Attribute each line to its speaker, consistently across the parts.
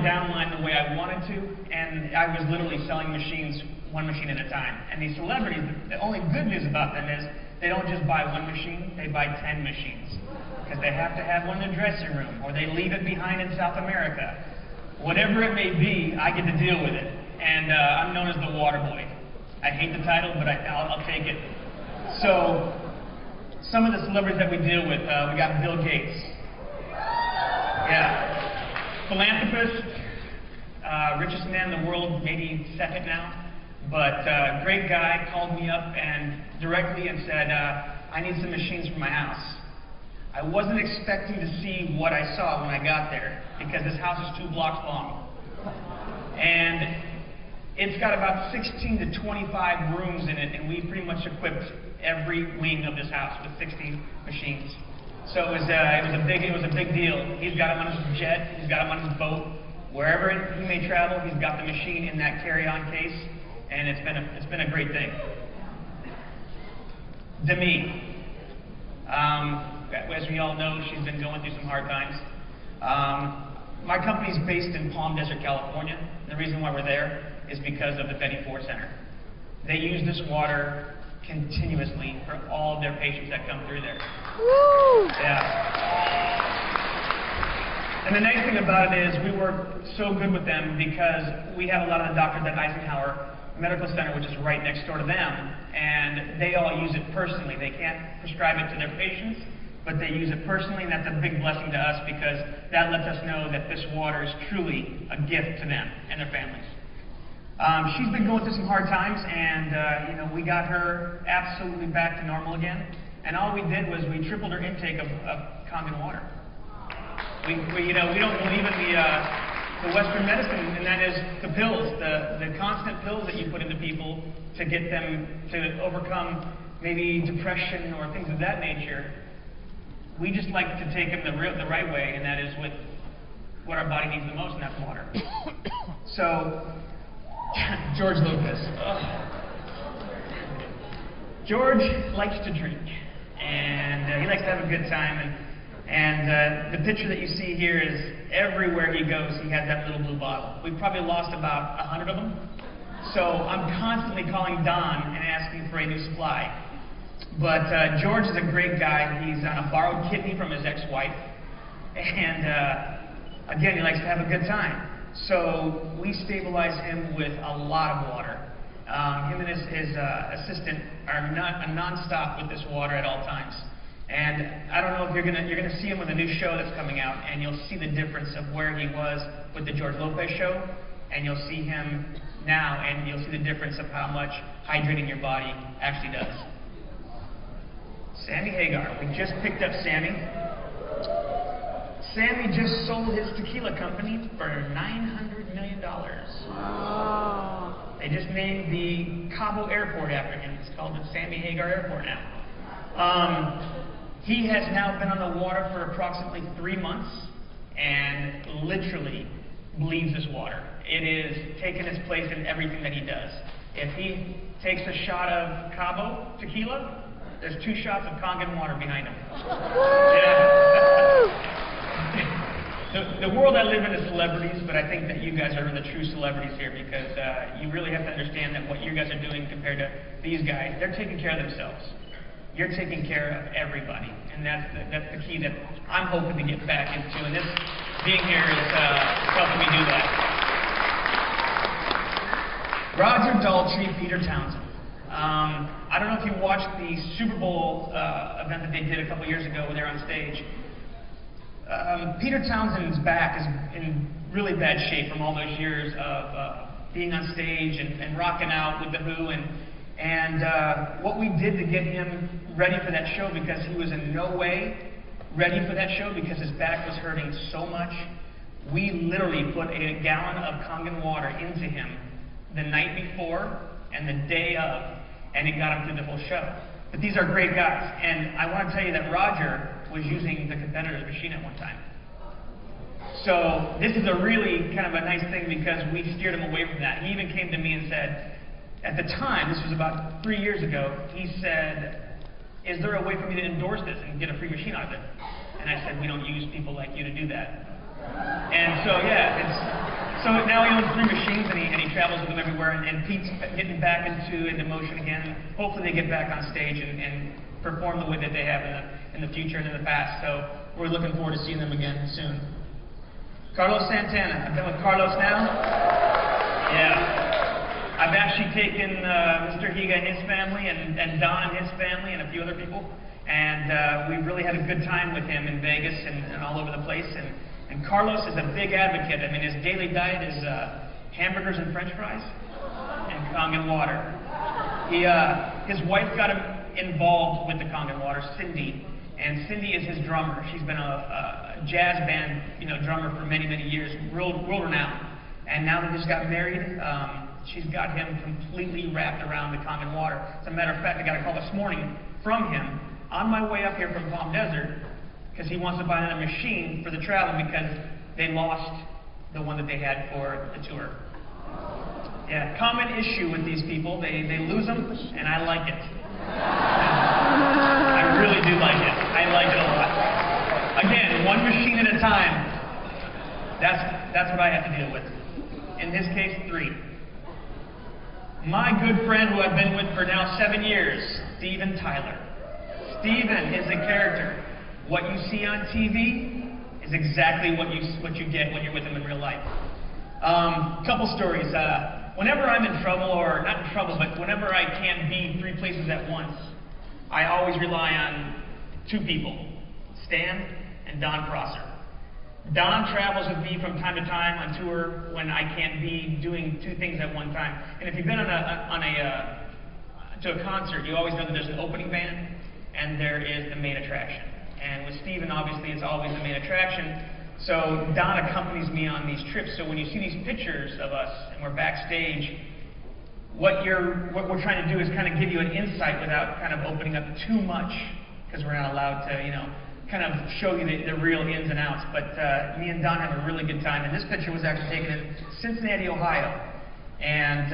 Speaker 1: downline the way I wanted to, and I was literally selling machines, one machine at a time. And these celebrities, the only good news about them is they don't just buy one machine, they buy 10 machines. Because they have to have one in the dressing room, or they leave it behind in South America. Whatever it may be, I get to deal with it. And I'm known as the water boy. I hate the title, but I'll take it. So, some of the celebrities that we deal with, we got Bill Gates. Yeah. Philanthropist, richest man in the world, maybe second now. But great guy, called me up and directly and said, I need some machines for my house. I wasn't expecting to see what I saw when I got there, because this house is 2 blocks long. And it's got about 16 to 25 rooms in it, and we pretty much equipped every wing of this house with 60 machines. So it was a big deal. He's got them on his jet, he's got them on his boat. Wherever he may travel, he's got the machine in that carry-on case, and it's been a great thing. Demi. As we all know, she's been going through some hard times. My company's based in Palm Desert, California. The reason why we're there is because of the Betty Ford Center. They use this water continuously for all of their patients that come through there. Woo! Yeah. And the nice thing about it is we work so good with them because we have a lot of the doctors at Eisenhower Medical Center, which is right next door to them, and they all use it personally. They can't prescribe it to their patients, but they use it personally, and that's a big blessing to us because that lets us know that this water is truly a gift to them and their families. She's been going through some hard times, and we got her absolutely back to normal again. And all we did was we tripled her intake of Kangen water. We don't believe in the Western medicine, and that is the pills, the constant pills that you put into people to get them to overcome maybe depression or things of that nature. We just like to take them the right way, and that is with what our body needs the most, and that's water. So, George Lopez. George likes to drink, and he likes to have a good time. And the picture that you see here is everywhere he goes, he has that little blue bottle. We've probably lost about 100 of them. So I'm constantly calling Don and asking for a new supply. But George is a great guy. He's on a borrowed kidney from his ex-wife. And again, he likes to have a good time. So we stabilize him with a lot of water. Him and his assistant are non-stop with this water at all times. And I don't know if you're gonna see him with a new show that's coming out, and you'll see the difference of where he was with the George Lopez show, and you'll see him now, and you'll see the difference of how much hydrating your body actually does. Sammy Hagar. We just picked up Sammy. Sammy just sold his tequila company for $900 million. Wow. They just named the Cabo Airport after him. It's called the Sammy Hagar Airport now. He has now been on the water for approximately 3 months and literally bleeds this water. It is taking its place in everything that he does. If he takes a shot of Cabo tequila, there's 2 shots of Kangen water behind him. Yeah. The world I live in is celebrities, but I think that you guys are the true celebrities here because you really have to understand that what you guys are doing compared to these guys, they're taking care of themselves. You're taking care of everybody, and that's the key that I'm hoping to get back into, and this being here is helping me do that. Roger Daltrey, Peter Townsend. I don't know if you watched the Super Bowl event that they did a couple years ago when they were on stage. Peter Townsend's back is in really bad shape from all those years of being on stage and rocking out with The Who, and what we did to get him ready for that show, because he was in no way ready for that show because his back was hurting so much, we literally put a gallon of Kangen water into him the night before and the day of, and it got him through the whole show. But these are great guys, and I want to tell you that Roger was using the competitor's machine at one time. So this is a really kind of a nice thing because we steered him away from that. He even came to me and said, at the time, this was about 3 years ago, he said, is there a way for me to endorse this and get a free machine out of it? And I said, we don't use people like you to do that. And so, yeah, So now he owns 3 machines, and he travels with them everywhere. And Pete's getting back into motion again. Hopefully, they get back on stage and perform the way that they have in the future and in the past. So we're looking forward to seeing them again soon. Carlos Santana. I've been with Carlos now. Yeah. I've actually taken Mr. Higa and his family, and Don and his family, and a few other people. And we really had a good time with him in Vegas and all over the place. And Carlos is a big advocate. I mean, his daily diet is hamburgers and French fries and Kangen water. His wife got him involved with the Kangen water, Cindy. And Cindy is his drummer. She's been a jazz band, drummer for many, many years, world renowned. And now they just got married. She's got him completely wrapped around the Kangen water. As a matter of fact, I got a call this morning from him on my way up here from Palm Desert because he wants to buy another machine for the travel because they lost the one that they had for the tour. Yeah, common issue with these people. They lose them, and I like it. I really do like it. I like it a lot. Again, one machine at a time. That's what I have to deal with. In this case, 3. My good friend who I've been with for now 7 years, Steven Tyler. Steven is a character. What you see on TV is exactly what you get when you're with him in real life. Couple stories. Whenever I'm in trouble, or not in trouble, but whenever I can't be 3 places at once, I always rely on 2 people, Stan and Don Prosser. Don travels with me from time to time on tour when I can't be doing 2 things at one time. And if you've been to a concert, you always know that there's an opening band and there is the main attraction. And with Steven, obviously, it's always the main attraction. So Don accompanies me on these trips. So when you see these pictures of us and we're backstage, what we're trying to do is kind of give you an insight without kind of opening up too much, because we're not allowed to, kind of show you the real ins and outs. But me and Don have a really good time. And this picture was actually taken in Cincinnati, Ohio. And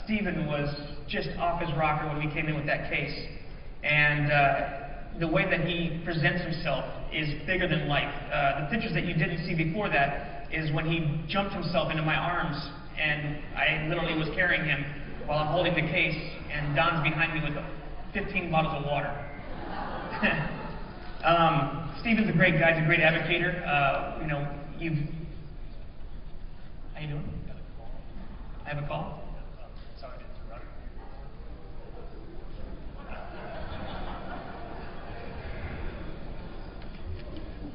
Speaker 1: Steven was just off his rocker when we came in with that case. And the way that he presents himself is bigger than life. The pictures that you didn't see before that is when he jumped himself into my arms, and I literally was carrying him while I'm holding the case, and Don's behind me with 15 bottles of water. Steven's a great guy. He's a great advocator. How you doing? I have a call. Sorry to interrupt.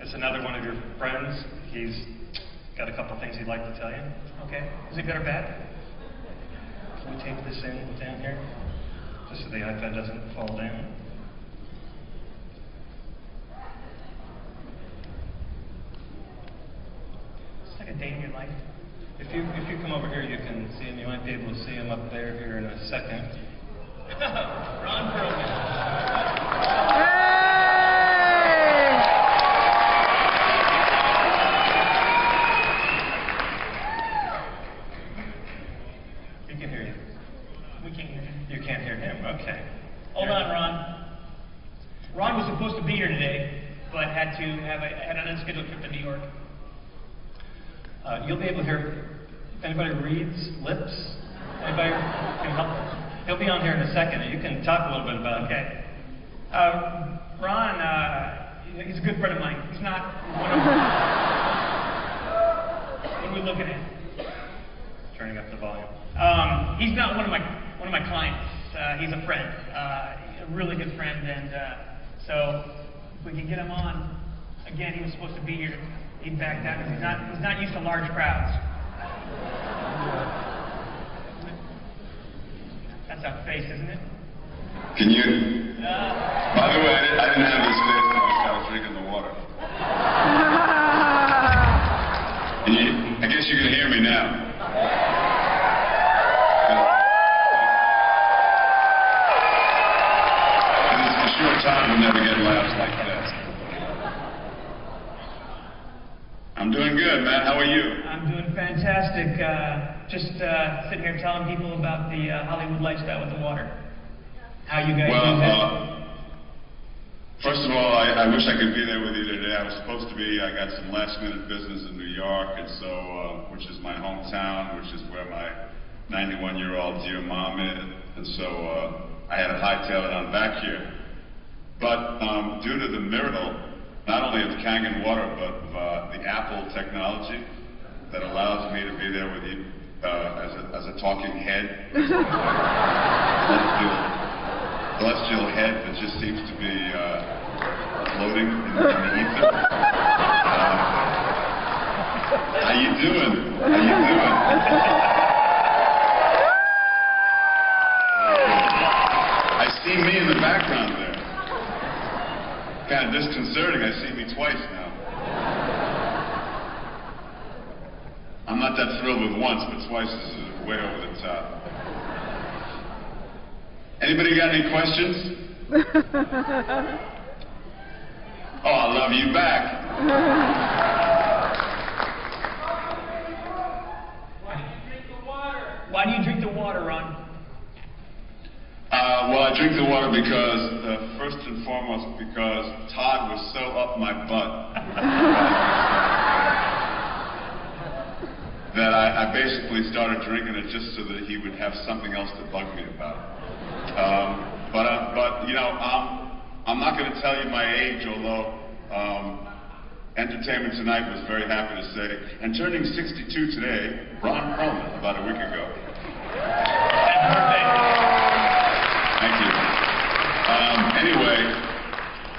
Speaker 2: It's another one of your friends. He's got a couple things he'd like to tell you.
Speaker 1: Okay. Is it good or bad?
Speaker 2: Can we take this in down here? Just so the iPad doesn't fall down.
Speaker 1: It's like a day in your life.
Speaker 2: If you come over here, you can see him. You might be able to see him up there here in a second.
Speaker 1: Ron Perlman.
Speaker 2: He can hear you.
Speaker 1: We can't hear him.
Speaker 2: You can't hear him? Okay.
Speaker 1: Hold on, Ron. Ron was supposed to be here today, but had an unscheduled trip to New York.
Speaker 2: You'll be able to hear if anybody reads lips. Anybody can help? He'll be on here in a second, and you can talk a little bit about it.
Speaker 1: Okay. Ron, he's a good friend of mine. He's not one of what are we looking at?
Speaker 2: Turning up the volume.
Speaker 1: He's not one of my clients. He's a friend, a really good friend, and so if we can get him on. Again, he was supposed to be here. He backed out because he's not used to large crowds. That's a face, isn't it?
Speaker 3: Can you? By the way, I didn't have this face when I was drinking the water. I guess you can hear me now. And it's a short time we'll never get laughs like this. I'm doing good, man. How are you?
Speaker 1: I'm doing fantastic. Just sitting here telling people about the Hollywood lifestyle with the water. How you guys do that?
Speaker 3: First of all, I wish I could be there with you today. I was supposed to be. I got some last-minute business in New York, and so, which is my hometown, which is where my 91-year-old dear mom is, and so I had to hightail it on back here. But due to the miracle, not only of Kangen water, but of the Apple technology that allows me to be there with you as a talking head, celestial head that just seems to be floating in the ether. How you doing? How you doing? I see me in the background there. Kind of disconcerting. I see me twice now. I'm not that thrilled with once, but twice is way over the top. Anybody got any questions? Oh, I love you back.
Speaker 1: Why do you drink the water? Why do you drink the water, Ron?
Speaker 3: Well, I drink the water because, first and foremost, because Todd was so up my butt that I basically started drinking it just so that he would have something else to bug me about. But you know, I'm not going to tell you my age, although Entertainment Tonight was very happy to say, and turning 62 today, Ron Perlman, about a week ago. Thank you. Anyway,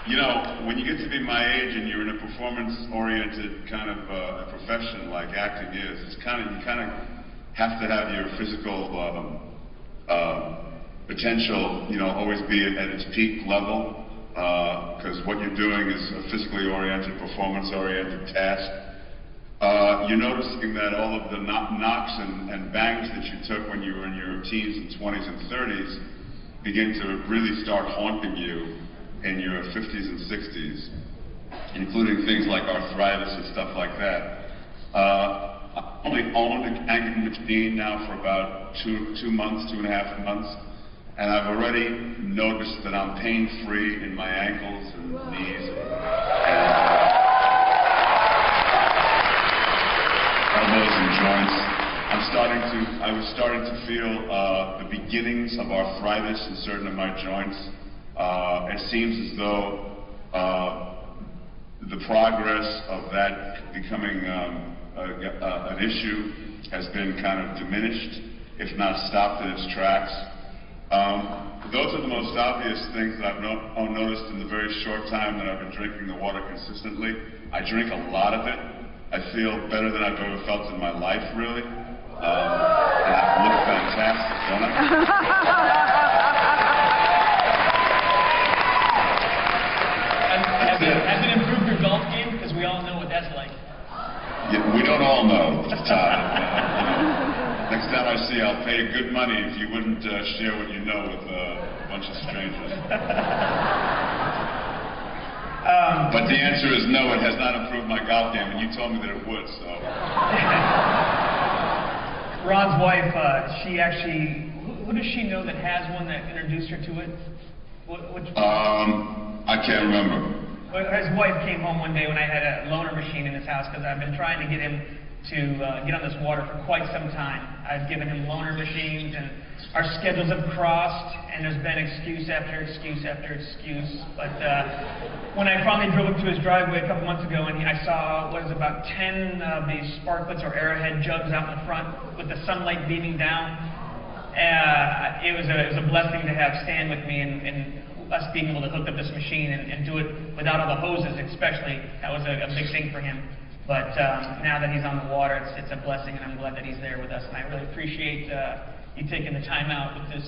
Speaker 3: you know, when you get to be my age and you're in a performance-oriented kind of a profession like acting is, you kind of have to have your physical potential, you know, always be at its peak level, because what you're doing is a physically oriented, performance-oriented task. You're noticing that all of the knocks and bangs that you took when you were in your teens and 20s and 30s begin to really start haunting you in your 50s and 60s, including things like arthritis and stuff like that. I've only owned a Kangen machine now for about 2 months, 2.5 months, and I've already noticed that I'm pain-free in my ankles and knees and elbows and joints. I was starting to feel the beginnings of arthritis in certain of my joints. It seems as though the progress of that becoming an issue has been kind of diminished, if not stopped in its tracks. Those are the most obvious things that I've noticed in the very short time that I've been drinking the water consistently. I drink a lot of it. I feel better than I've ever felt in my life, really. And I look fantastic, don't I?
Speaker 1: Has it improved your golf game? Because we all know what that's like.
Speaker 3: Yeah, we don't all know, Todd. Next time I see you, I'll pay you good money if you wouldn't share what you know with a bunch of strangers. But the answer is no, it has not improved my golf game, and you told me that it would, so.
Speaker 1: Ron's wife, she actually, who does she know that has one that introduced her to it?
Speaker 3: I can't remember.
Speaker 1: His wife came home one day when I had a loaner machine in his house, because I've been trying to get him to get on this water for quite some time. I've given him loaner machines, and our schedules have crossed, and there's been excuse after excuse after excuse. But when I finally drove up to his driveway a couple months ago, and I saw, what is it, about 10 of these Sparklets or Arrowhead jugs out in the front with the sunlight beaming down, it was a blessing to have Stan with me, and us being able to hook up this machine and do it without all the hoses, especially. That was a big thing for him. But now that he's on the water, it's a blessing, and I'm glad that he's there with us. And I really appreciate you taking the time out with this.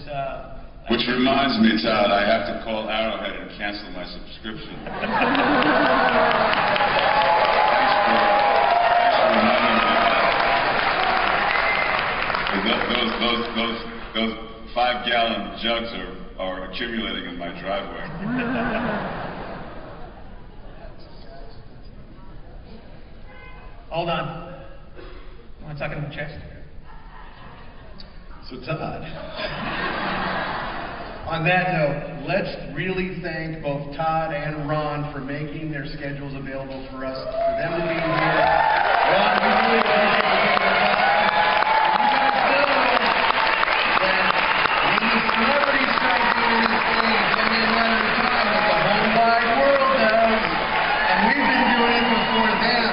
Speaker 3: Which reminds me, Todd, I have to call Arrowhead and cancel my subscription. Thanks for reminding me. Those 5-gallon jugs are accumulating in my driveway.
Speaker 1: Hold on. I want to talk in the chest.
Speaker 3: So Todd,
Speaker 4: On that note, let's really thank both Todd and Ron for making their schedules available for us, for them to be here. Ron, we really appreciate you taking the time. You guys know that when these celebrities start doing these things, it's only a matter of time, but the whole wide world does. And we've been doing it before them.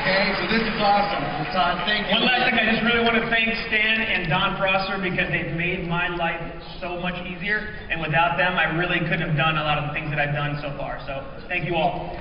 Speaker 4: Okay? So this is awesome. Well, Todd, thank you.
Speaker 1: One last thing, I just really want to thank Stan and Don Prosser because they've made my life so much easier, and without them, I really couldn't have done a lot of the things that I've done so far. So, thank you all.